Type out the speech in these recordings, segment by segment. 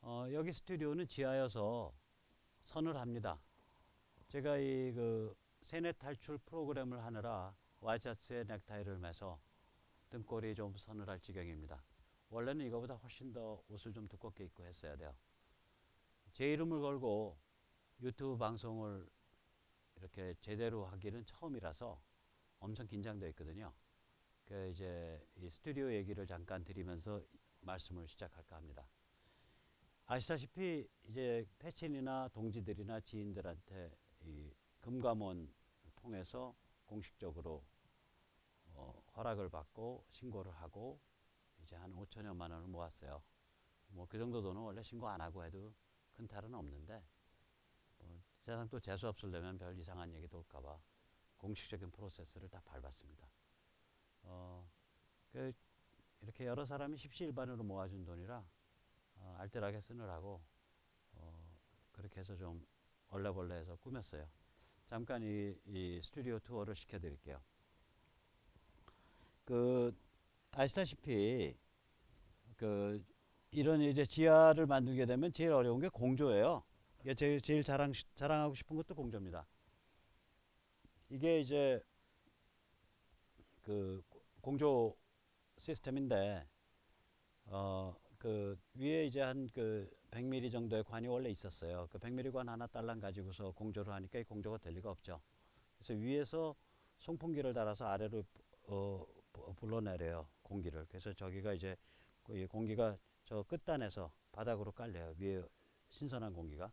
여기 스튜디오는 지하여서 선을 합니다. 제가 이 그 세뇌 탈출 프로그램을 하느라 와이셔츠에 넥타이를 매서 등골이 좀 서늘할 지경입니다. 원래는 이거보다 훨씬 더 옷을 좀 두껍게 입고 했어야 돼요. 제 이름을 걸고 유튜브 방송을 이렇게 제대로 하기는 처음이라서 엄청 긴장되어 있거든요. 그 이제 이 스튜디오 얘기를 잠깐 드리면서 말씀을 시작할까 합니다. 아시다시피 이제 패친이나 동지들이나 지인들한테 이 금감원 통해서 공식적으로 허락을 받고 신고를 하고 이제 한 5천여만 원을 모았어요. 뭐 그 정도 돈은 원래 신고 안 하고 해도 큰 탈은 없는데 세상 또 재수 없으려면 별 이상한 얘기 돌까봐 공식적인 프로세스를 다 밟았습니다. 그 이렇게 여러 사람이 십시일반으로 모아준 돈이라 알뜰하게 쓰느라고 그렇게 해서 좀 얼레벌레해서 꾸몄어요. 잠깐 이 스튜디오 투어를 시켜드릴게요. 그 아시다시피 그 이런 이제 지하를 만들게 되면 제일 어려운 게 공조예요. 이게 제일 자랑하고 싶은 것도 공조입니다. 이게 이제 그 공조 시스템인데 그 위에 이제 한 그 100mm 정도의 관이 원래 있었어요. 그 100mm 관 하나 딸랑 가지고서 공조를 하니까 이 공조가 될 리가 없죠. 그래서 위에서 송풍기를 달아서 아래로 불러내려요, 공기를. 그래서 저기가 이제 공기가 저 끝단에서 바닥으로 깔려요. 위에 신선한 공기가.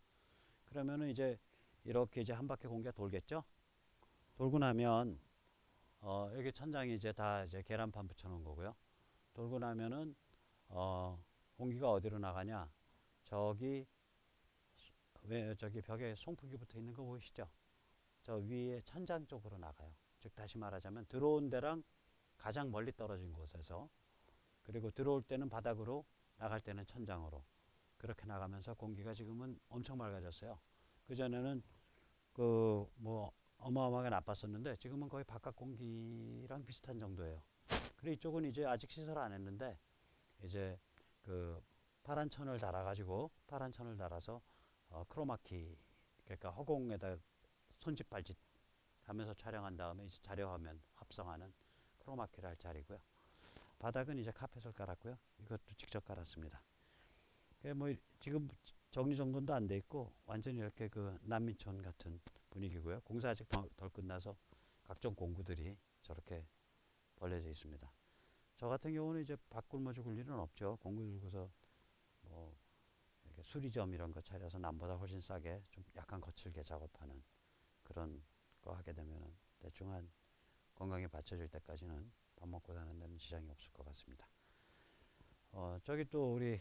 그러면은 이제 이렇게 이제 한 바퀴 공기가 돌겠죠. 돌고 나면 여기 천장이 이제 다 이제 계란판 붙여놓은 거고요. 돌고 나면은 공기가 어디로 나가냐? 저기 왜 저기 벽에 송풍기 붙어 있는 거 보이시죠? 저 위에 천장 쪽으로 나가요. 즉 다시 말하자면 들어온 데랑 가장 멀리 떨어진 곳에서, 그리고 들어올 때는 바닥으로, 나갈 때는 천장으로, 그렇게 나가면서 공기가 지금은 엄청 맑아졌어요. 그전에는 그 뭐 어마어마하게 나빴었는데 지금은 거의 바깥 공기랑 비슷한 정도예요. 그리고 이쪽은 이제 아직 시설 안 했는데 이제 그 파란 천을 달아가지고, 파란 천을 달아서 크로마키, 그러니까 허공에다 손짓 발짓 하면서 촬영한 다음에 이제 자료화면 합성하는 크로마키를 할 자리고요. 바닥은 이제 카펫을 깔았고요. 이것도 직접 깔았습니다. 뭐 지금 정리정돈도 안 돼 있고 완전히 이렇게 그 난민촌 같은 분위기고요. 공사 아직 덜 끝나서 각종 공구들이 저렇게 벌려져 있습니다. 저 같은 경우는 이제 밭굶어 죽을 일은 없죠. 공구 들고서 뭐 이렇게 수리점 이런 거 차려서 남보다 훨씬 싸게 좀 약간 거칠게 작업하는 그런 거 하게 되면은 대충 한 건강에 받쳐줄 때까지는 밥 먹고 사는 데는 지장이 없을 것 같습니다. 저기 또 우리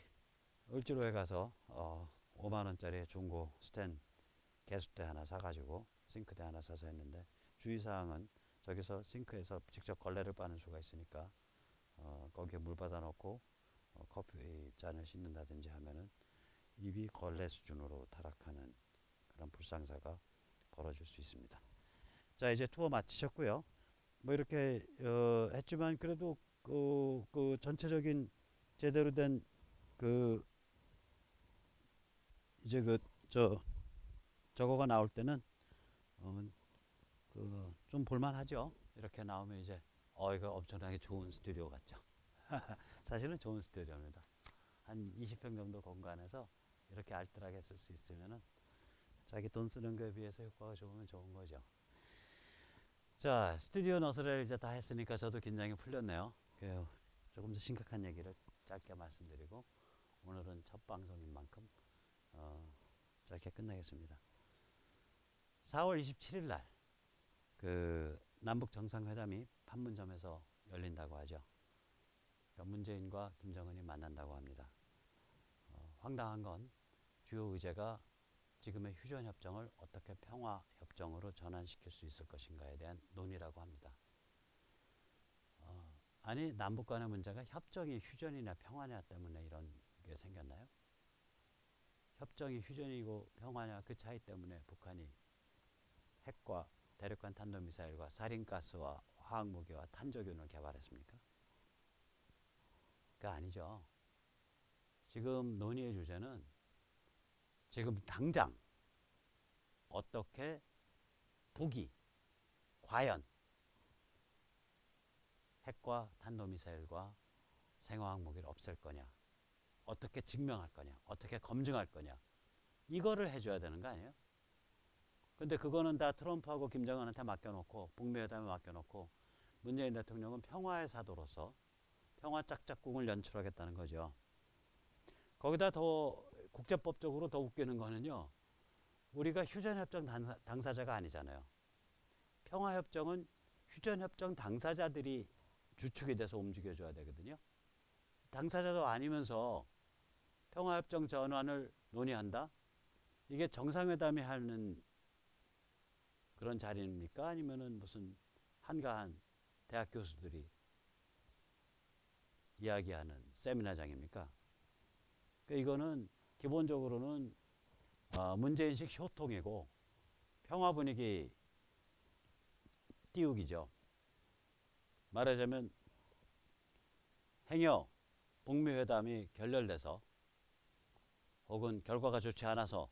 을지로에 가서 5만 원짜리 중고 스텐 개수대 하나 사가지고 싱크대 하나 사서 했는데, 주의사항은 저기서 싱크에서 직접 걸레를 빠는 수가 있으니까 거기에 물 받아 놓고 커피 잔을 씻는다든지 하면은 입이 걸레 수준으로 타락하는 그런 불상사가 벌어질 수 있습니다. 자, 이제 투어 마치셨고요. 뭐 이렇게 했지만 그래도 그 전체적인 제대로 된 그 이제 저거가 나올 때는 그 좀 볼만하죠. 이렇게 나오면 이제 이거 엄청나게 좋은 스튜디오 같죠. 사실은 좋은 스튜디오입니다. 한 20평 정도 공간에서 이렇게 알뜰하게 쓸 수 있으면은 자기 돈 쓰는 거에 비해서 효과가 좋으면 좋은 거죠. 자, 스튜디오 너스레를 이제 다 했으니까 저도 긴장이 풀렸네요. 조금 더 심각한 얘기를 짧게 말씀드리고 오늘은 첫 방송인 만큼 짧게 끝내겠습니다. 4월 27일 날 그 남북 정상회담이 판문점에서 열린다고 하죠. 그러니까 문재인과 김정은이 만난다고 합니다. 황당한 건 주요 의제가 지금의 휴전협정을 어떻게 평화협정으로 전환시킬 수 있을 것인가에 대한 논의라고 합니다. 아니 남북 간의 문제가 협정이 휴전이냐 평화냐 때문에 이런 게 생겼나요? 협정이 휴전이고 평화냐 그 차이 때문에 북한이 핵과 대륙간 탄도미사일과 살인가스와 화학무기와 탄저균을 개발했습니까? 그거 아니죠. 지금 논의의 주제는 지금 당장 어떻게 북이 과연 핵과 탄도미사일과 생화학 무기를 없앨 거냐, 어떻게 증명할 거냐, 어떻게 검증할 거냐, 이거를 해줘야 되는 거 아니에요? 근데 그거는 다 트럼프하고 김정은한테 맡겨놓고, 북미 회담에 맡겨놓고, 문재인 대통령은 평화의 사도로서 평화 짝짝꿍을 연출하겠다는 거죠. 거기다 더 국제법적으로 더 웃기는 거는요, 우리가 휴전협정 당사자가 아니잖아요. 평화협정은 휴전협정 당사자들이 주축이 돼서 움직여줘야 되거든요. 당사자도 아니면서 평화협정 전환을 논의한다? 이게 정상회담이 하는 그런 자리입니까? 아니면은 무슨 한가한 대학 교수들이 이야기하는 세미나장입니까? 그러니까 이거는 기본적으로는 문재인식 쇼통이고 평화 분위기 띄우기죠. 말하자면 행여 북미 회담이 결렬돼서 혹은 결과가 좋지 않아서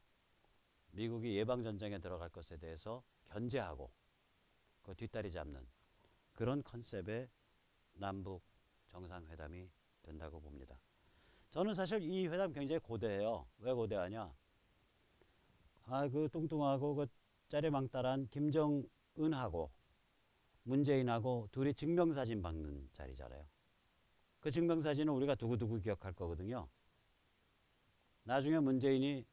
미국이 예방전쟁에 들어갈 것에 대해서 견제하고 그 뒷다리 잡는 그런 컨셉의 남북 정상회담이 된다고 봅니다. 저는 사실 이 회담 굉장히 고대해요. 왜 고대하냐? 그 뚱뚱하고 그 짜리망따란 김정은하고 문재인하고 둘이 증명사진 박는 자리잖아요. 그 증명사진은 우리가 두고두고 기억할 거거든요. 나중에 문재인이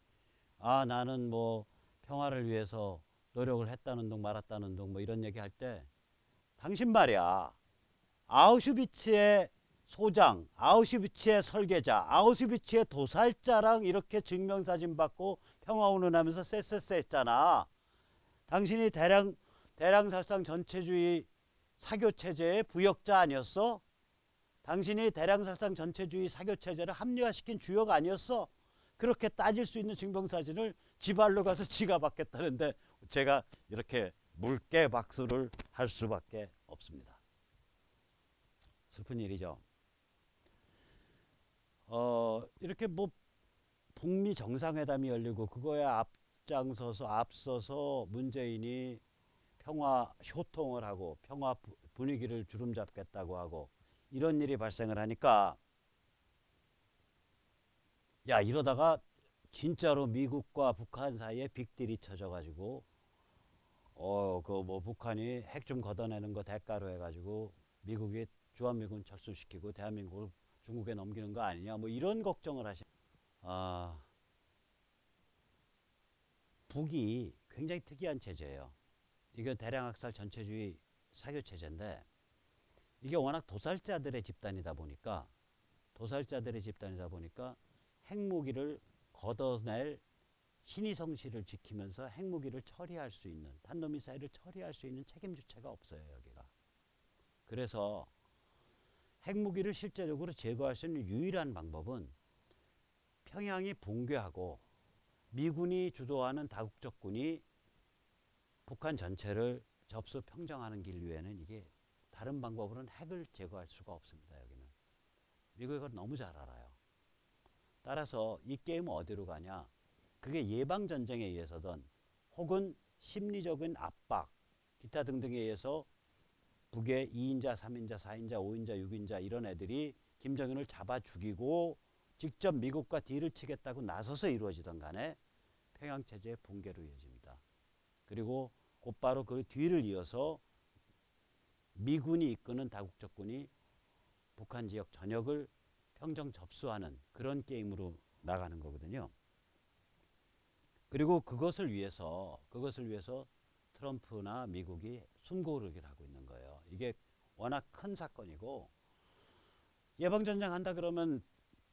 나는 뭐 평화를 위해서 노력을 했다는 둥 말았다는 둥 뭐 이런 얘기 할 때 당신 말이야 아우슈비츠의 소장, 아우슈비츠의 설계자, 아우슈비츠의 도살자랑 이렇게 증명사진 받고 평화운운하면서 쎄쎄쎄 했잖아. 당신이 대량살상 전체주의 사교체제의 부역자 아니었어? 당신이 대량살상 전체주의 사교체제를 합리화시킨 주역 아니었어? 그렇게 따질 수 있는 증명사진을 지발로 가서 지가 받겠다는데 제가 이렇게 물개 박수를 할 수밖에 없습니다. 슬픈 일이죠. 이렇게 뭐 북미 정상회담이 열리고 그거에 앞서서 문재인이 평화 소통을 하고 평화 분위기를 주름잡겠다고 하고 이런 일이 발생을 하니까 이러다가 진짜로 미국과 북한 사이에 빅딜이 쳐져가지고 그 뭐 북한이 핵 좀 걷어내는 거 대가로 해가지고 미국이 주한미군 철수시키고 대한민국을 중국에 넘기는 거 아니냐 뭐 이런 걱정을 하시. 북이 굉장히 특이한 체제예요. 이게 대량학살 전체주의 사교 체제인데 이게 워낙 도살자들의 집단이다 보니까 핵무기를 걷어낼 신의성실을 지키면서 핵무기를 처리할 수 있는 탄도미사일을 처리할 수 있는 책임 주체가 없어요 여기가. 그래서 핵무기를 실제적으로 제거할 수 있는 유일한 방법은 평양이 붕괴하고 미군이 주도하는 다국적군이 북한 전체를 접수 평정하는 길 외에는 이게 다른 방법으로는 핵을 제거할 수가 없습니다. 여기는 미국이 그걸 너무 잘 알아요. 따라서 이 게임은 어디로 가냐? 그게 예방전쟁에 의해서든 혹은 심리적인 압박 기타 등등에 의해서 북의 2인자, 3인자, 4인자, 5인자, 6인자 이런 애들이 김정은을 잡아 죽이고 직접 미국과 딜을 치겠다고 나서서 이루어지던 간에 평양체제의 붕괴로 이어집니다. 그리고 곧바로 그 뒤를 이어서 미군이 이끄는 다국적군이 북한 지역 전역을 평정 접수하는 그런 게임으로 나가는 거거든요. 그리고 그것을 위해서 트럼프나 미국이 숨고르기를 하고 있는 거예요. 이게 워낙 큰 사건이고 예방전쟁 한다 그러면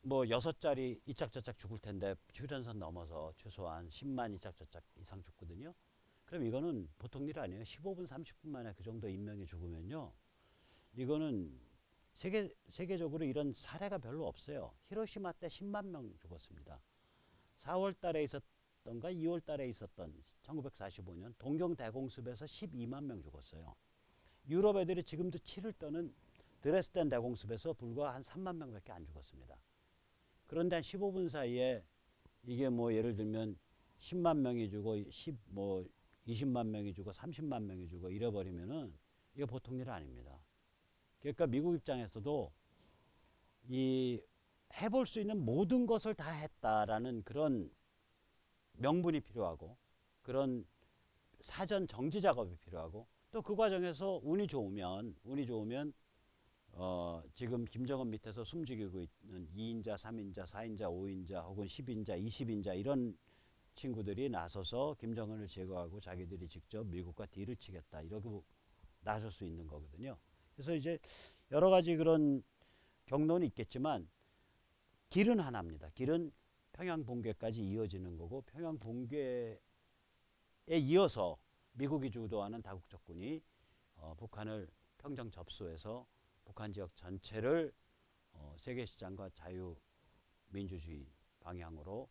뭐 6자리 이짝저짝 죽을 텐데 휴전선 넘어서 최소한 10만 이짝저짝 이상 죽거든요. 그럼 이거는 보통 일 아니에요. 15분 30분 만에 그 정도 인명이 죽으면요. 이거는 세계적으로 이런 사례가 별로 없어요. 히로시마 때 10만 명 죽었습니다. 4월 달에 있었던가 2월 달에 있었던 1945년 동경 대공습에서 12만 명 죽었어요. 유럽 애들이 지금도 치를 떠는 드레스덴 대공습에서 불과 한 3만 명밖에 안 죽었습니다. 그런데 한 15분 사이에 이게 뭐 예를 들면 10만 명이 주고 20만 명이 주고 30만 명이 주고 이래버리면은 이거 보통 일 아닙니다. 그러니까 미국 입장에서도 이 해볼 수 있는 모든 것을 다 했다라는 그런 명분이 필요하고 그런 사전 정지 작업이 필요하고 또 그 과정에서 운이 좋으면 지금 김정은 밑에서 숨죽이고 있는 2인자, 3인자, 4인자, 5인자 혹은 10인자, 20인자 이런 친구들이 나서서 김정은을 제거하고 자기들이 직접 미국과 딜을 치겠다 이러고 나설 수 있는 거거든요. 그래서 이제 여러 가지 그런 경로는 있겠지만 길은 하나입니다. 길은 평양 붕괴까지 이어지는 거고 평양 붕괴에 이어서 미국이 주도하는 다국적군이 북한을 평정 접수해서 북한 지역 전체를 세계 시장과 자유민주주의 방향으로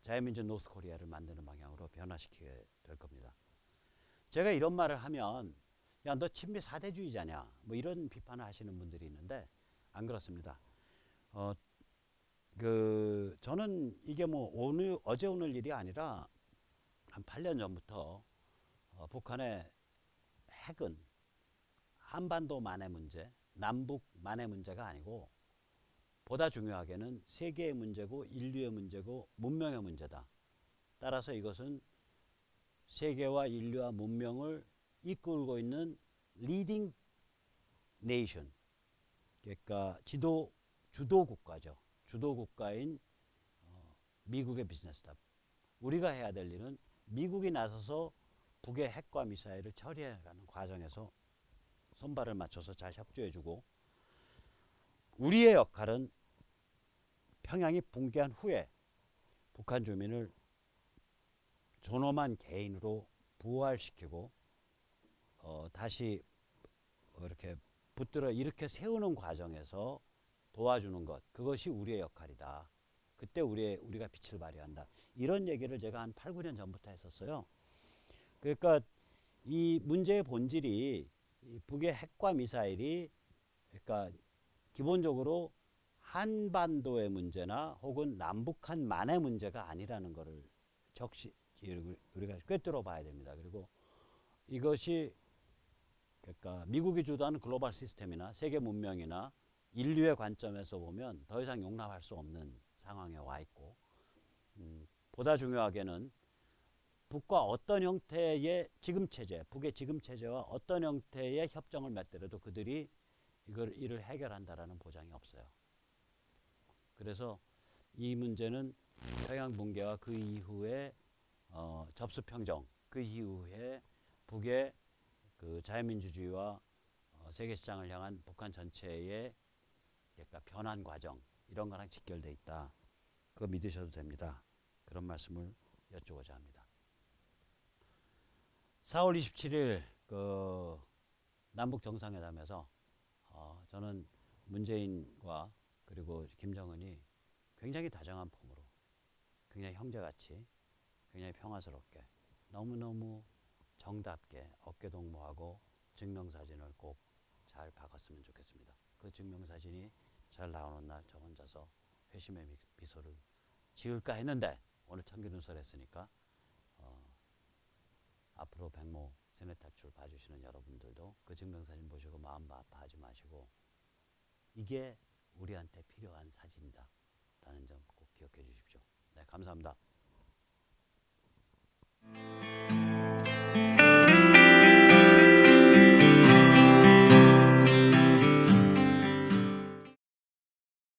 자유민주 노스코리아를 만드는 방향으로 변화시키게 될 겁니다. 제가 이런 말을 하면 야, 너 친미 사대주의자냐 뭐 이런 비판을 하시는 분들이 있는데 안 그렇습니다. 저는 이게 뭐 어제 오늘 일이 아니라 한 8년 전부터 북한의 핵은 한반도만의 문제, 남북만의 문제가 아니고 보다 중요하게는 세계의 문제고 인류의 문제고 문명의 문제다. 따라서 이것은 세계와 인류와 문명을 이끌고 있는 리딩 네이션, 그러니까 주도 국가죠. 주도 국가인 미국의 비즈니스다. 우리가 해야 될 일은 미국이 나서서 북의 핵과 미사일을 처리해가는 과정에서 손발을 맞춰서 잘 협조해주고 우리의 역할은 평양이 붕괴한 후에 북한 주민을 존엄한 개인으로 부활시키고 다시 이렇게 붙들어 이렇게 세우는 과정에서 도와주는 것, 그것이 우리의 역할이다. 그때 우리가 빛을 발휘한다. 이런 얘기를 제가 한 8, 9년 전부터 했었어요. 그러니까 이 문제의 본질이 북의 핵과 미사일이 그러니까 기본적으로 한반도의 문제나 혹은 남북한만의 문제가 아니라는 것을 우리가 꿰뚫어 봐야 됩니다. 그리고 이것이 그러니까 미국이 주도하는 글로벌 시스템이나 세계 문명이나 인류의 관점에서 보면 더 이상 용납할 수 없는 상황에 와 있고 보다 중요하게는 북과 어떤 형태의 지금 체제, 북의 지금 체제와 어떤 형태의 협정을 맺더라도 그들이 이를 해결한다라는 보장이 없어요. 그래서 이 문제는 평양 붕괴와 그 이후에 접수평정, 그 이후에 북의 그 자유민주주의와 세계 시장을 향한 북한 전체의 그러니까 변환 과정 이런 거랑 직결돼 있다. 그거 믿으셔도 됩니다. 그런 말씀을 여쭈고자 합니다. 4월 27일 그 남북 정상회담에서 저는 문재인과 그리고 김정은이 굉장히 다정한 폼으로 굉장히 형제같이 굉장히 평화스럽게 너무너무 정답게 어깨동무하고 증명사진을 꼭 잘 박았으면 좋겠습니다. 그 증명사진이 잘 나오는 날 저 혼자서 회심의 미소를 지을까 했는데 오늘 청기눈설 했으니까 앞으로 백모 세뇌탈출 봐주시는 여러분들도 그 증명사진 보시고 마음 아파하지 마시고 이게 우리한테 필요한 사진이다 라는 점 꼭 기억해 주십시오. 네, 감사합니다.